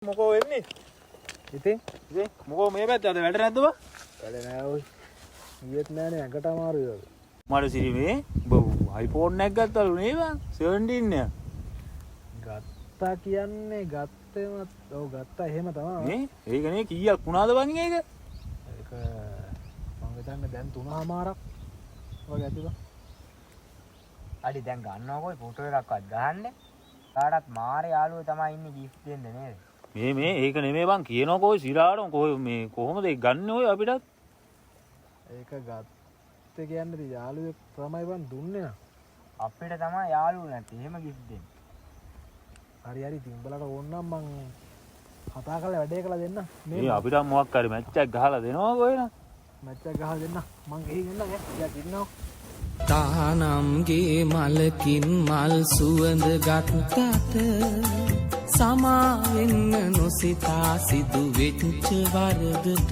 මොකෝ වෙන්නේ? ඉතින් මොකෝ මේ පැත්තට වැඩ නැද්ද බා? වැඩ නෑ ඔය. ඊයේත් නෑනේ ඇඟට අමාරුයි වගේ. මට සිරි මේ iPhone එකක් ගත්තලු නේ බං 17 නේ. ගත්තා කියන්නේ ගත්තේමත් ඔව් ගත්තා එහෙම තමයි. නේ ඒක නේ කීයක් වුණාද බං ඒක? ඒක මම හිතන්නේ දැන් 3මාරක් වගේ ඇති බං. අඩි දැන් ගන්නවකෝ ෆොටෝ එකක්වත් ගහන්න. කාටත් මාරේ යාළුවෝ තමයි ඉන්නේ gift දෙන්න නේද? මේ ඒක නෙමෙයි බං කියනකො සිරාට කොහොම මේ කොහොමද ඒක ගන්න ඔය අපිටත්? ඒක ගත්තේ කියන්නේ යාළුවෙක් තමයි බං දුන්නේ නා. අපිට තමයි යාළුවෝ නැති. එහෙම gift දෙන්න. හරි හරි ඉතින් උඹලට ඕන නම් මං කතා කරලා වැඩේ කළා දෙන්න. මේ අපිට මොකක් හරි මැච් එකක් ගහලා දෙනවා කොහෙන? මැච් එක ගහලා දෙන්න. මං ගිහින් එන්නම් ඈ. ටිකක් ඉන්නවා. තානම්ගේ මලකින් මල් සුවඳ ගත්තත සමාවෙන්න නොසිතා සිදු වෙච්ච වරදට